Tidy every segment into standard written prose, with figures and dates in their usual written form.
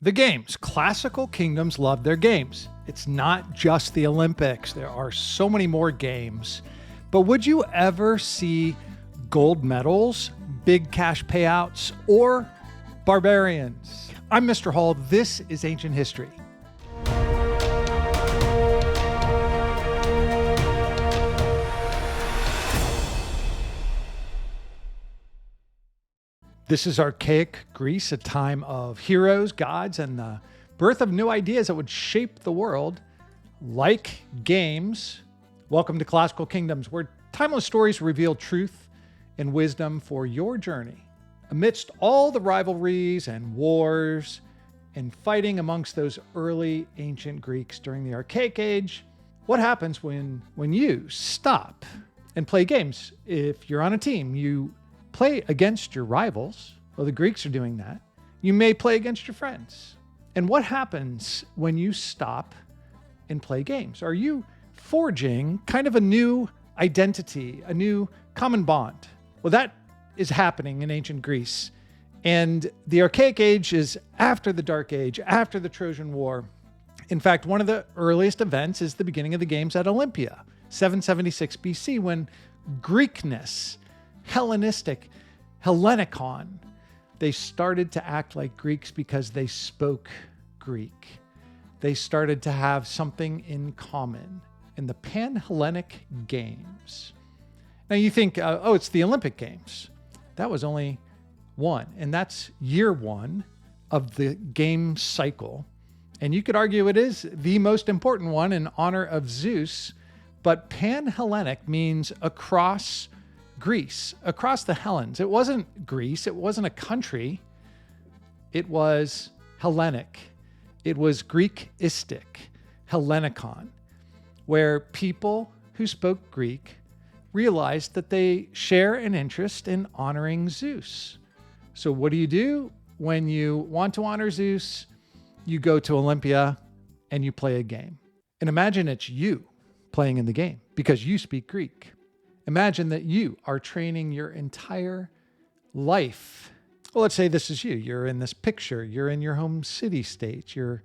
The games. Classical kingdoms love their games. It's not just the Olympics. There are so many more games. But would you ever see gold medals, big cash payouts, or barbarians? I'm Mr. Hall. This is Ancient History. This is Archaic Greece, a time of heroes, gods, and the birth of new ideas that would shape the world, like games. Welcome to Classical Kingdoms, where timeless stories reveal truth and wisdom for your journey. Amidst all the rivalries and wars and fighting amongst those early ancient Greeks during the Archaic Age, what happens when you stop and play games? If you're on a team, you play against your rivals. Well, the Greeks are doing that. You may play against your friends. And what happens when you stop and play games? Are you forging kind of a new identity, a new common bond? Well, that is happening in ancient Greece. And the Archaic Age is after the Dark Age, after the Trojan War. In fact, one of the earliest events is the beginning of the games at Olympia, 776 BC, when Greekness, Hellenistic, Hellenicon, they started to act like Greeks because they spoke Greek. They started to have something in common in the Panhellenic Games. Now you think, it's the Olympic Games. That was only one, and that's year one of the game cycle. And you could argue it is the most important one in honor of Zeus, but Panhellenic means across Greece, across the Hellenes. It wasn't Greece. It wasn't a country. It was Hellenic. It was Greekistic, Hellenicon, where people who spoke Greek realized that they share an interest in honoring Zeus. So what do? When you want to honor Zeus, you go to Olympia and you play a game. And imagine it's you playing in the game because you speak Greek. Imagine that you are training your entire life. Well, let's say this is you. You're in this picture. You're in your home city state. You're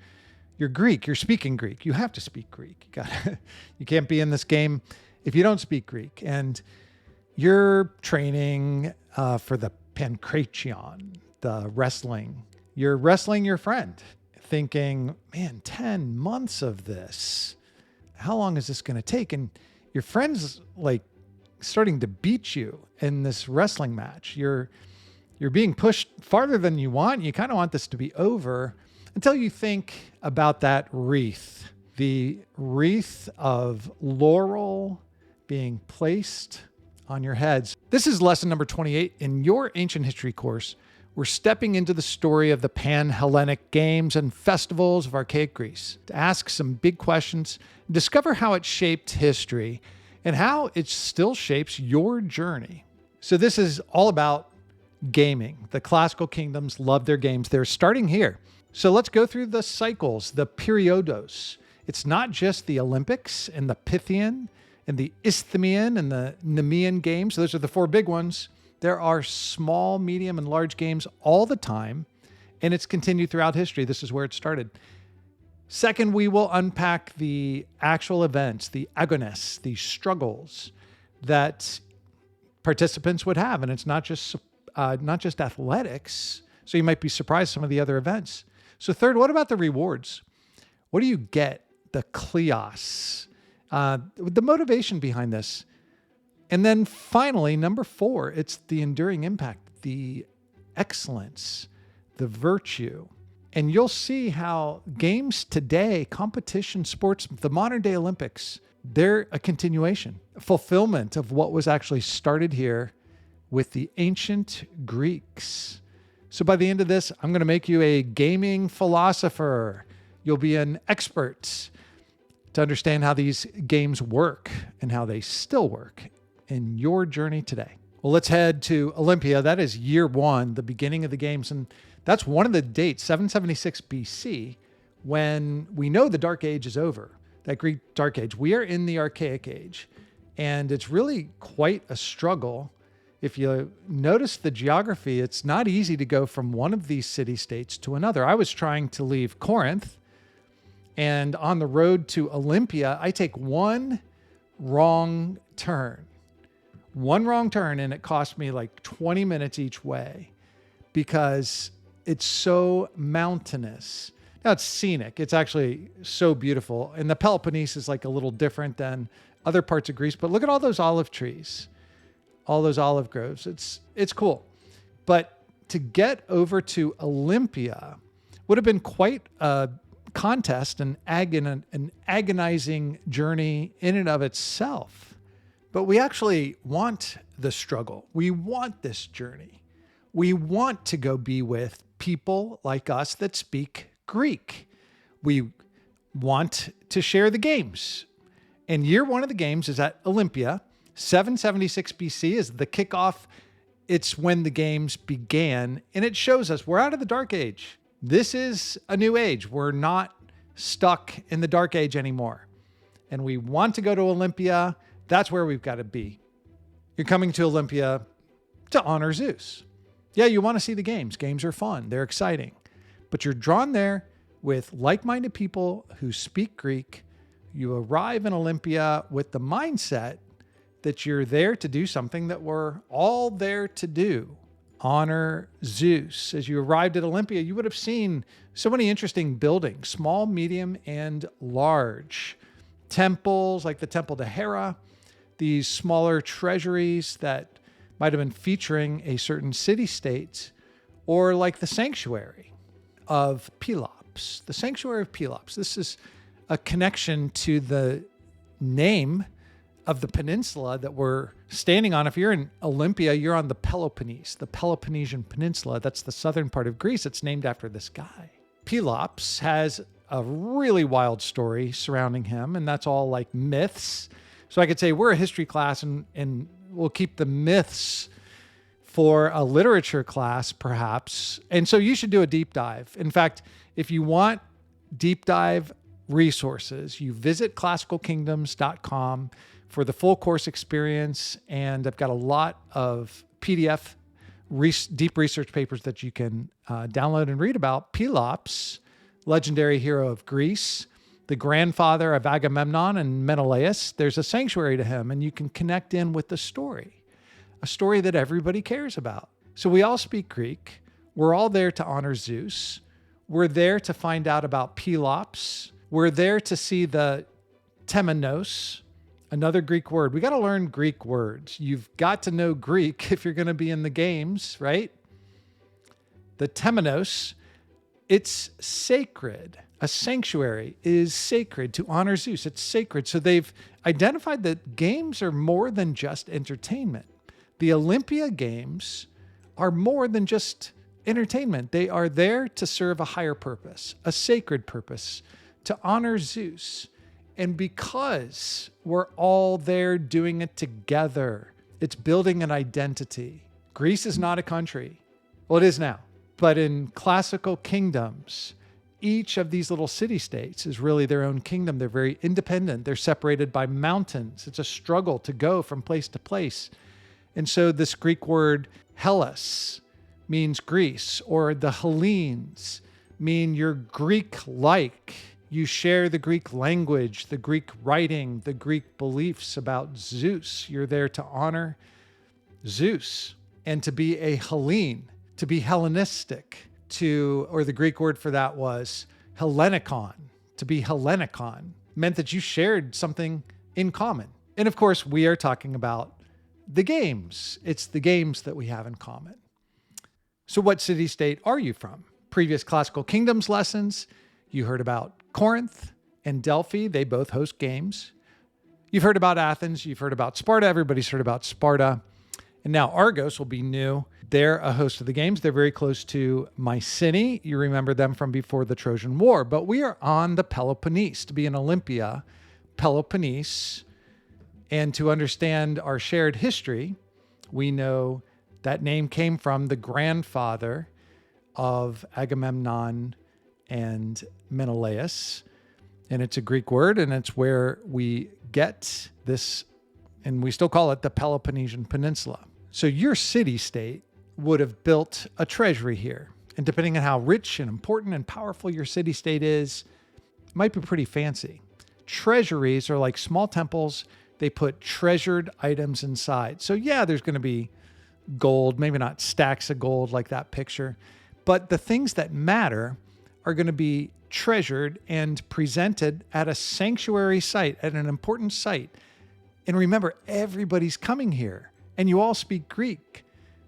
Greek. You're speaking Greek. You have to speak Greek. You can't be in this game if you don't speak Greek. And you're training for the Pankration, the wrestling. You're wrestling your friend, thinking, man, 10 months of this. How long is this going to take? And your friend's like starting to beat you in this wrestling match. You're being pushed farther than you want. You kind of want this to be over until you think about that wreath, the wreath of laurel being placed on your heads. This is lesson number 28 in your ancient history course. We're stepping into the story of the Panhellenic Games and festivals of Archaic Greece to ask some big questions, discover how it shaped history, and how it still shapes your journey. So this is all about gaming. The classical kingdoms love their games. They're starting here. So let's go through the cycles, the Periodos. It's not just the Olympics and the Pythian and the Isthmian and the Nemean games. Those are the four big ones. There are small, medium, and large games all the time, and it's continued throughout history. This is where it started. Second, we will unpack the actual events, the Agones, the struggles that participants would have. And it's not just athletics. So you might be surprised some of the other events. So third, what about the rewards? What do you get? The Kleos, the motivation behind this. And then finally, number 4, it's the enduring impact, the excellence, the virtue. And you'll see how games today, competition sports, the modern day Olympics, they're a continuation, a fulfillment of what was actually started here with the ancient Greeks. So by the end of this, I'm going to make you a gaming philosopher. You'll be an expert to understand how these games work and how they still work in your journey today. Well, let's head to Olympia. That is year one, the beginning of the games. And that's one of the dates, 776 BC, when we know the Dark Age is over, that Greek Dark Age. We are in the Archaic Age, and it's really quite a struggle if you notice the geography, it's not easy to go from one of these city-states to another. I was trying to leave Corinth, and on the road to Olympia, I take one wrong turn. One wrong turn, and it cost me like 20 minutes each way because it's so mountainous. Now, it's scenic. It's actually so beautiful. And the Peloponnese is like a little different than other parts of Greece. But look at all those olive trees, all those olive groves. It's cool. But to get over to Olympia would have been quite a contest, an agonizing journey in and of itself. But we actually want the struggle. We want this journey. We want to go be with people like us that speak Greek. We want to share the games. And year one of the games is at Olympia. 776 BC is the kickoff. It's when the games began. And it shows us we're out of the Dark Age. This is a new age. We're not stuck in the Dark Age anymore. And we want to go to Olympia. That's where we've got to be. You're coming to Olympia to honor Zeus. Yeah, you want to see the games. Games are fun. They're exciting. But you're drawn there with like-minded people who speak Greek. You arrive in Olympia with the mindset that you're there to do something that we're all there to do. Honor Zeus. As you arrived at Olympia, you would have seen so many interesting buildings, small, medium, and large. Temples like the Temple to Hera, these smaller treasuries that might have been featuring a certain city-state, or like the sanctuary of Pelops. The sanctuary of Pelops. This is a connection to the name of the peninsula that we're standing on. If you're in Olympia, you're on the Peloponnese, the Peloponnesian Peninsula. That's the southern part of Greece. It's named after this guy. Pelops has a really wild story surrounding him, and that's all like myths. So I could say we're a history class and we'll keep the myths for a literature class, perhaps. And so you should do a deep dive. In fact, if you want deep dive resources, you visit classicalkingdoms.com for the full course experience. And I've got a lot of PDF deep research papers that you can download and read about. Pelops, legendary hero of Greece, the grandfather of Agamemnon and Menelaus. There's a sanctuary to him, and you can connect in with the story, a story that everybody cares about. So we all speak Greek. We're all there to honor Zeus. We're there to find out about Pelops. We're there to see the temenos, another Greek word. We got to learn Greek words. You've got to know Greek if you're going to be in the games, right? The temenos, it's sacred. A sanctuary is sacred to honor Zeus. It's sacred. So they've identified that games are more than just entertainment. The Olympia Games are more than just entertainment. They are there to serve a higher purpose, a sacred purpose, to honor Zeus. And because we're all there doing it together, it's building an identity. Greece is not a country. Well, it is now. But in classical kingdoms, each of these little city-states is really their own kingdom. They're very independent. They're separated by mountains. It's a struggle to go from place to place. And so this Greek word Hellas means Greece, or the Hellenes mean you're Greek-like. You share the Greek language, the Greek writing, the Greek beliefs about Zeus. You're there to honor Zeus and to be a Hellene, to be Hellenistic, or the Greek word for that was Hellenikon. To be Hellenikon meant that you shared something in common. And of course, we are talking about the games. It's the games that we have in common. So what city-state are you from? Previous classical kingdoms lessons, you heard about Corinth and Delphi. They both host games. You've heard about Athens. You've heard about Sparta. Everybody's heard about Sparta. And now Argos will be new. They're a host of the games. They're very close to Mycenae. You remember them from before the Trojan War. But we are on the Peloponnese. To be in Olympia, Peloponnese, and to understand our shared history, we know that name came from the grandfather of Agamemnon and Menelaus. And it's a Greek word, and it's where we get this, and we still call it the Peloponnesian Peninsula. So your city-state would have built a treasury here. And depending on how rich and important and powerful your city-state is, it might be pretty fancy. Treasuries are like small temples. They put treasured items inside. So yeah, there's going to be gold, maybe not stacks of gold like that picture, but the things that matter are going to be treasured and presented at a sanctuary site, at an important site. And remember, everybody's coming here and you all speak Greek.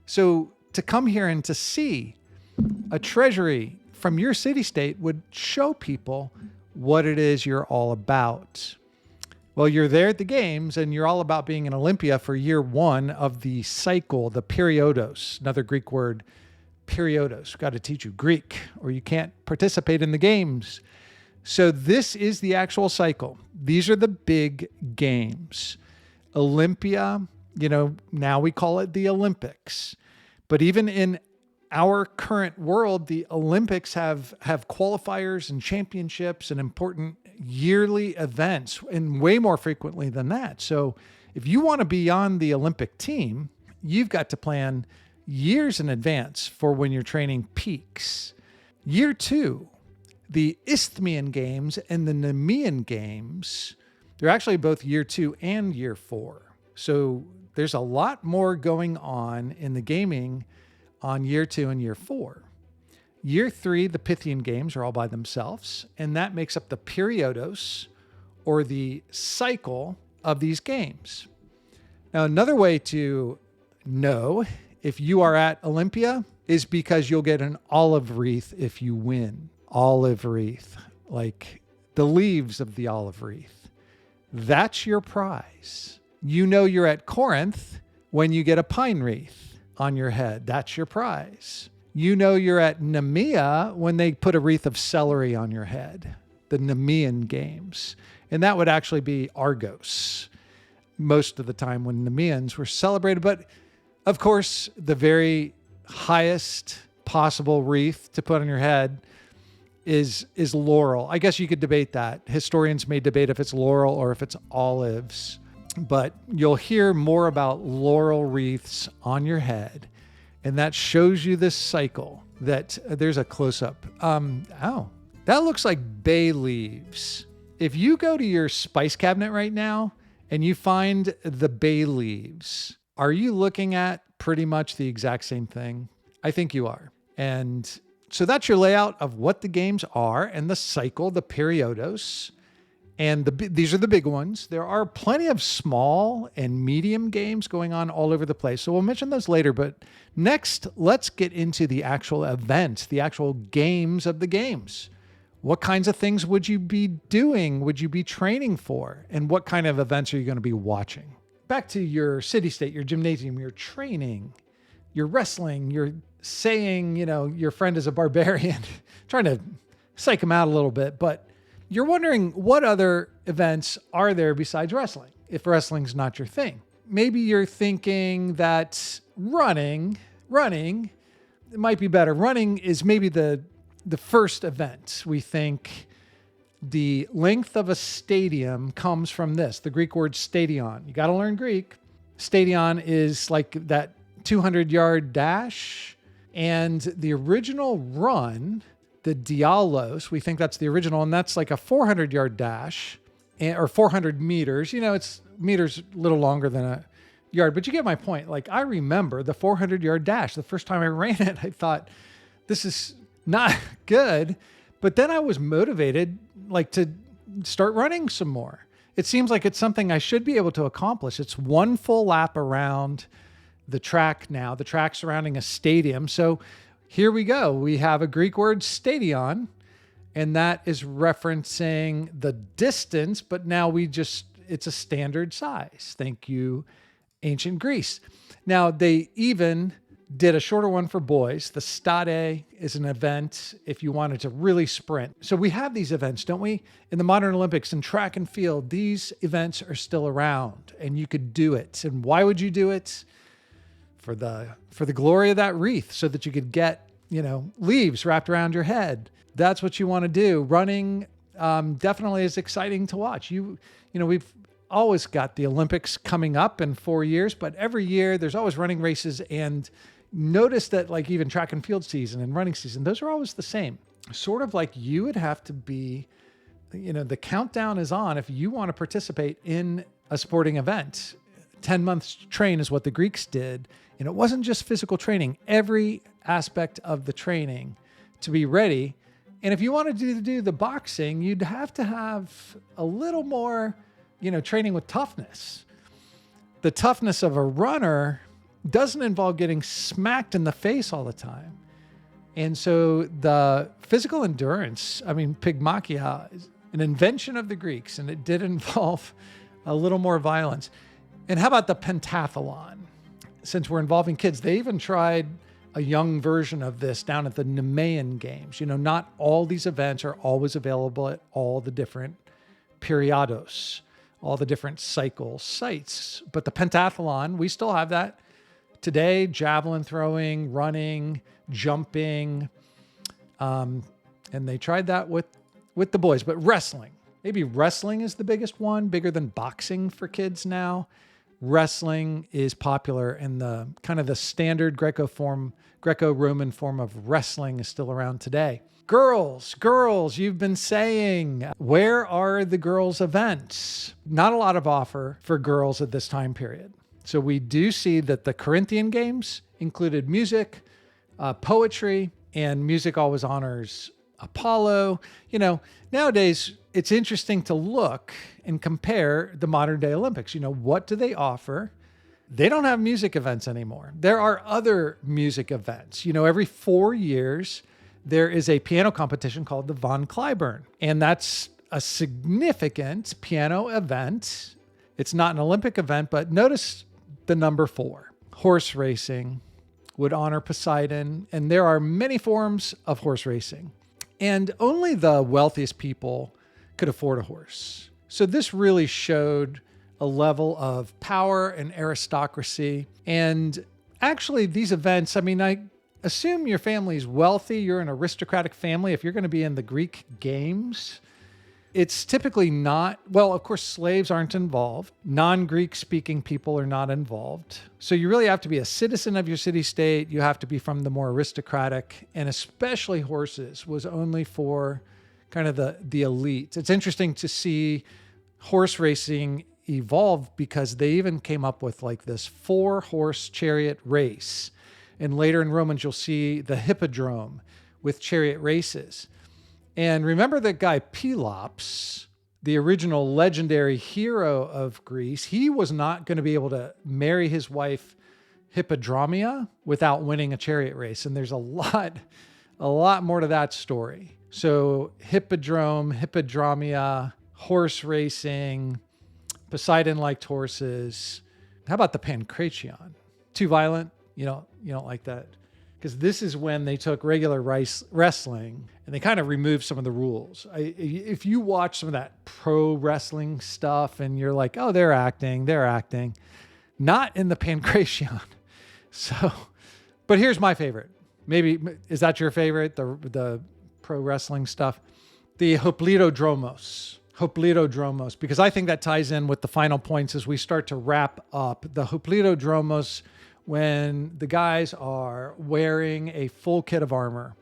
So to come here and to see a treasury from your city-state would show people what it is you're all about. Well, you're there at the games and you're all about being in Olympia for year 1 of the cycle, the Periodos, another Greek word, Periodos. Got to teach you Greek or you can't participate in the games. So this is the actual cycle. These are the big games. Olympia, now we call it the Olympics. But even in our current world, the Olympics have qualifiers and championships and important yearly events, and way more frequently than that. So if you want to be on the Olympic team, you've got to plan years in advance for when your training peaks. Year 2, the Isthmian Games and the Nemean Games, they're actually both year 2 and year 4. So there's a lot more going on in the gaming on year 2 and year 4. Year 3, the Pythian Games are all by themselves, and that makes up the Periodos, or the cycle of these games. Now, another way to know if you are at Olympia is because you'll get an olive wreath if you win. Olive wreath, like the leaves of the olive wreath. That's your prize. You know you're at Corinth when you get a pine wreath on your head. That's your prize. You know you're at Nemea when they put a wreath of celery on your head, the Nemean Games. And that would actually be Argos most of the time when Nemeans were celebrated. But of course, the very highest possible wreath to put on your head is laurel. I guess you could debate that. Historians may debate if it's laurel or if it's olives. But you'll hear more about laurel wreaths on your head. And that shows you this cycle that there's a close-up. That looks like bay leaves. If you go to your spice cabinet right now and you find the bay leaves, are you looking at pretty much the exact same thing? I think you are. And so that's your layout of what the games are and the cycle, the Periodos. And these are the big ones. There are plenty of small and medium games going on all over the place. So we'll mention those later. But next, let's get into the actual events, the actual games of the games. What kinds of things would you be doing? Would you be training for? And what kind of events are you going to be watching? Back to your city-state, your gymnasium, your training, your wrestling, you're saying, your friend is a barbarian, trying to psych him out a little bit, but you're wondering what other events are there besides wrestling, if wrestling's not your thing. Maybe you're thinking that running, it might be better. Running is maybe the first event. We think the length of a stadium comes from this, the Greek word stadion. You got to learn Greek. Stadion is like that 200-yard dash, and the original run, the dialos, we think that's the original, and that's like a 400-yard dash, or 400 meters. It's meters a little longer than a yard, but you get my point. Like, I remember the 400-yard dash. The first time I ran it, I thought, this is not good. But then I was motivated, to start running some more. It seems like it's something I should be able to accomplish. It's one full lap around the track now, the track surrounding a stadium. So here we go. We have a Greek word, stadion, and that is referencing the distance, but now it's a standard size. Thank you, ancient Greece. Now, they even did a shorter one for boys. The stade is an event if you wanted to really sprint. So we have these events, don't we? In the modern Olympics and track and field, these events are still around and you could do it. And why would you do it? For the glory of that wreath, so that you could get, leaves wrapped around your head. That's what you want to do. Running definitely is exciting to watch. We've always got the Olympics coming up in 4 years, but every year there's always running races. And notice that like even track and field season and running season, those are always the same. Sort of like you would have to be, the countdown is on if you want to participate in a sporting event. 10 months train is what the Greeks did. And it wasn't just physical training, every aspect of the training to be ready. And if you wanted to do the boxing, you'd have to have a little more, training with toughness. The toughness of a runner doesn't involve getting smacked in the face all the time. And so the physical endurance, pygmachia, is an invention of the Greeks, and it did involve a little more violence. And how about the pentathlon? Since we're involving kids, they even tried a young version of this down at the Nemean Games. Not all these events are always available at all the different Periodos, all the different cycle sites. But the pentathlon, we still have that today: javelin throwing, running, jumping. And they tried that with the boys. But wrestling, maybe wrestling is the biggest one, bigger than boxing for kids now. Wrestling is popular, and the kind of the standard Greco-Roman form of wrestling is still around today. Girls, you've been saying, where are the girls' events? Not a lot of offer for girls at this time period. So we do see that the Corinthian games included music, poetry, and music always honors Apollo. Nowadays it's interesting to look and compare the modern day Olympics. What do they offer? They don't have music events anymore. There are other music events. Every 4 years, there is a piano competition called the Von Cliburn. And that's a significant piano event. It's not an Olympic event, but notice the number 4. Horse racing would honor Poseidon. And there are many forms of horse racing. And only the wealthiest people could afford a horse. So this really showed a level of power and aristocracy. And actually these events, I assume your family's wealthy, you're an aristocratic family. If you're going to be in the Greek games, it's typically not, well, of course, slaves aren't involved. Non-Greek speaking people are not involved. So you really have to be a citizen of your city-state. You have to be from the more aristocratic, and especially horses was only for kind of the elite. It's interesting to see horse racing evolve because they even came up with like this 4-horse chariot race. And later in Romans, you'll see the hippodrome with chariot races. And remember that guy Pelops, the original legendary hero of Greece, he was not going to be able to marry his wife Hippodromia without winning a chariot race. And there's a lot more to that story. So hippodrome, Hippodromia, horse racing, Poseidon liked horses. How about the Pankration? Too violent? You don't like that? Because this is when they took regular wrestling and they kind of removed some of the rules. If you watch some of that pro wrestling stuff and you're like, oh, they're acting. Not in the Pankration. So, but here's my favorite. Maybe, is that your favorite? The pro wrestling stuff? The Hoplitodromos, because I think that ties in with the final points as we start to wrap up. The Hoplitodromos, when the guys are wearing a full kit of armor,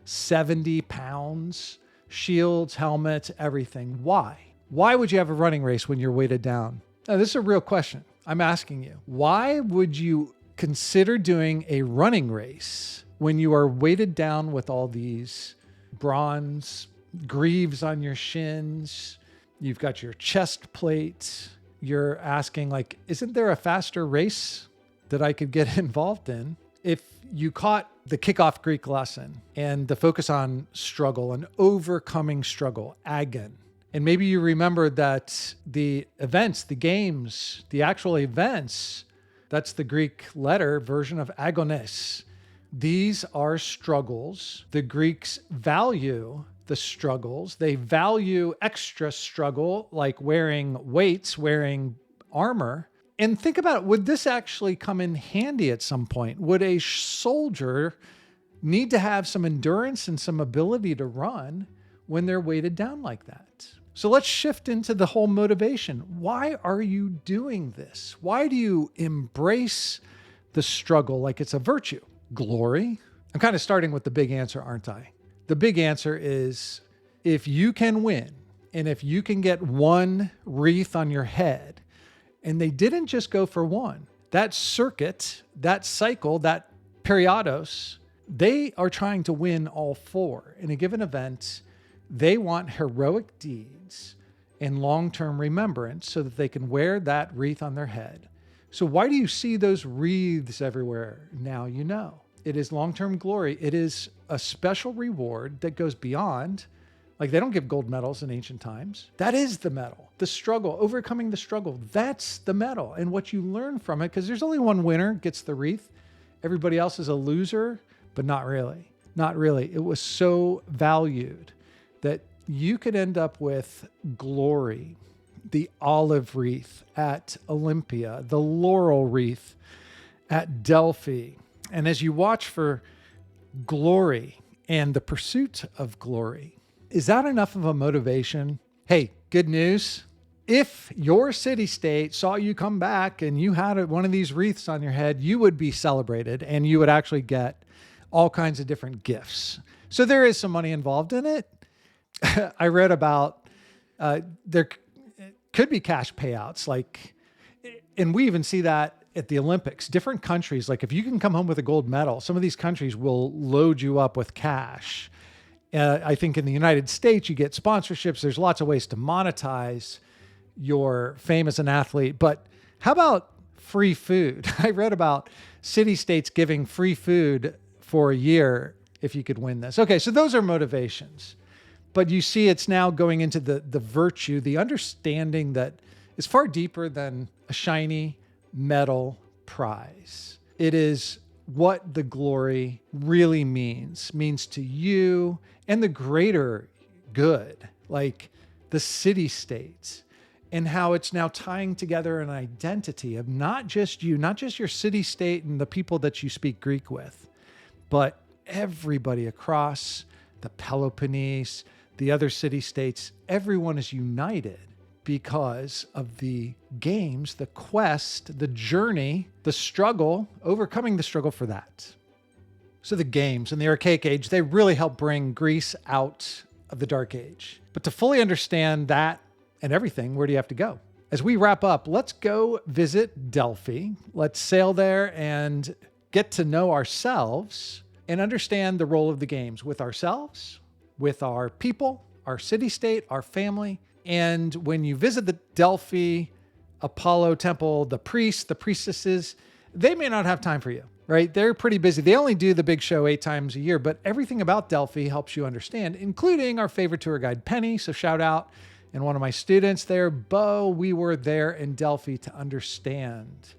70 pounds, shields, helmets, everything. Why? Why would you have a running race when you're weighted down? Now, this is a real question. I'm asking you. Why would you consider doing a running race when you are weighted down with all these bronze greaves on your shins? You've got your chest plate. You're asking, like, isn't there a faster race that I could get involved in? If you caught the kickoff Greek lesson and the focus on struggle and overcoming struggle, agon, and maybe you remember that the events, the games, the actual events, that's the Greek letter version of agones. These are struggles. The Greeks value the struggles. They value extra struggle, like wearing weights, wearing armor. And think about it, would this actually come in handy at some point? Would a soldier need to have some endurance and some ability to run when they're weighted down like that? So let's shift into the whole motivation. Why are you doing this? Why do you embrace the struggle like it's a virtue? Glory? I'm kind of starting with the big answer, aren't I? The big answer is if you can win and if you can get one wreath on your head, and they didn't just go for one, that circuit, that cycle, that Periodos, they are trying to win all four. In a given event, they want heroic deeds and long-term remembrance so that they can wear that wreath on their head. So why do you see those wreaths everywhere? Now you know. It is long-term glory. It is a special reward that goes beyond, like they don't give gold medals in ancient times. That is the medal. The struggle, overcoming the struggle, that's the medal. And what you learn from it, because there's only one winner gets the wreath. Everybody else is a loser, but not really. Not really. It was so valued that you could end up with glory, the olive wreath at Olympia, the laurel wreath at Delphi. And as you watch for glory and the pursuit of glory, is that enough of a motivation? Hey, good news. If your city-state saw you come back and you had one of these wreaths on your head, you would be celebrated and you would actually get all kinds of different gifts. So there is some money involved in it. I read about there could be cash payouts, and we even see that at the Olympics. Different countries, like if you can come home with a gold medal, some of these countries will load you up with cash. I think in the United States, you get sponsorships. There's lots of ways to monetize your fame as an athlete. But how about free food? I read about city-states giving free food for a year if you could win this. Okay, so those are motivations. But you see it's now going into the virtue, the understanding that is far deeper than a shiny medal prize. It is what the glory really means to you and the greater good, like the city-states, and how it's now tying together an identity of not just you, not just your city-state and the people that you speak Greek with, but everybody across the Peloponnese, the other city-states. Everyone is united because of the games, the quest, the journey, the struggle, overcoming the struggle for that. So the games in the Archaic Age, they really help bring Greece out of the Dark Age. But to fully understand that and everything, where do you have to go? As we wrap up, let's go visit Delphi. Let's sail there and get to know ourselves and understand the role of the games with ourselves, with our people, our city-state, our family. And when you visit the Delphi Apollo temple, the priests, the priestesses, they may not have time for you, right? They're pretty busy. They only do the big show 8 times a year, but everything about Delphi helps you understand, including our favorite tour guide, Penny. So shout out. And one of my students there, Bo, we were there in Delphi to understand,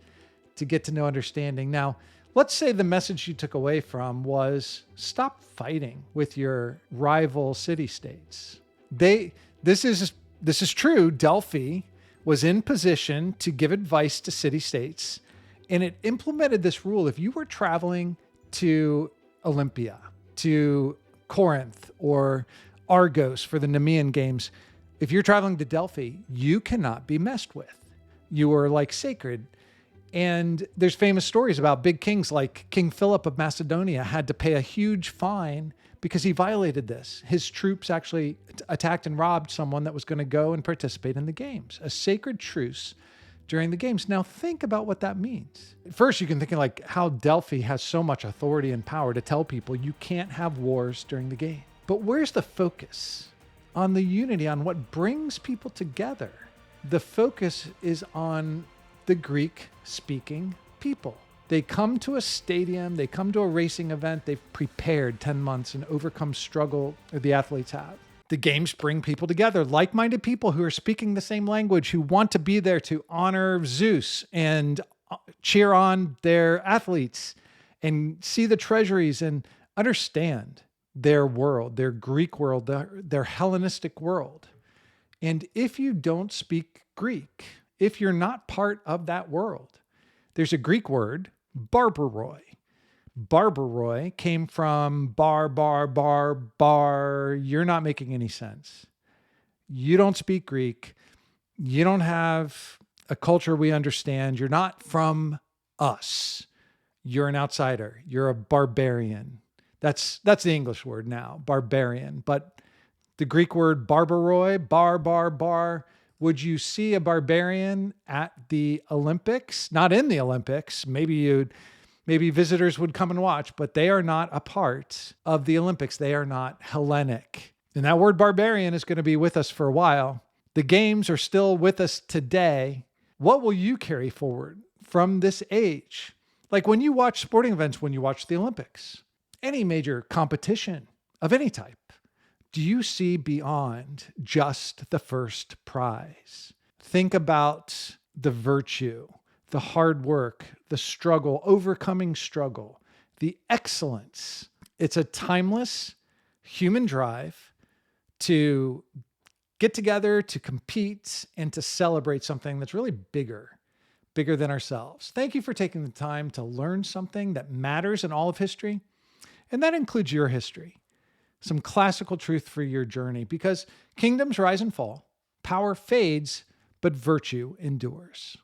to get to know understanding. Now, let's say the message you took away from was stop fighting with your rival city-states. This is true. Delphi was in position to give advice to city-states, and it implemented this rule. If you were traveling to Olympia, to Corinth, or Argos for the Nemean Games, if you're traveling to Delphi, you cannot be messed with. You are like sacred. And there's famous stories about big kings like King Philip of Macedonia had to pay a huge fine because he violated this. His troops actually attacked and robbed someone that was going to go and participate in the games. A sacred truce during the games. Now think about what that means. First, you can think of like how Delphi has so much authority and power to tell people you can't have wars during the game. But where's the focus? On the unity, on what brings people together. The focus is on the Greek-speaking people. They come to a stadium, they come to a racing event, they've prepared 10 months and overcome struggle that the athletes have. The games bring people together, like-minded people who are speaking the same language, who want to be there to honor Zeus and cheer on their athletes and see the treasuries and understand their world, their Greek world, their Hellenistic world. And if you don't speak Greek, if you're not part of that world, there's a Greek word, Barbaroi. Barbaroi came from bar. You're not making any sense. You don't speak Greek. You don't have a culture we understand. You're not from us. You're an outsider. You're a barbarian. That's the English word now, barbarian. But the Greek word barbaroi, bar. Would you see a barbarian at the Olympics? Not in the Olympics. Maybe visitors would come and watch, but they are not a part of the Olympics. They are not Hellenic. And that word barbarian is going to be with us for a while. The games are still with us today. What will you carry forward from this age? Like when you watch sporting events, when you watch the Olympics, any major competition of any type, do you see beyond just the first prize? Think about the virtue, the hard work, the struggle, overcoming struggle, the excellence. It's a timeless human drive to get together, to compete, and to celebrate something that's really bigger than ourselves. Thank you for taking the time to learn something that matters in all of history, and that includes your history. Some classical truth for your journey, because kingdoms rise and fall, power fades, but virtue endures.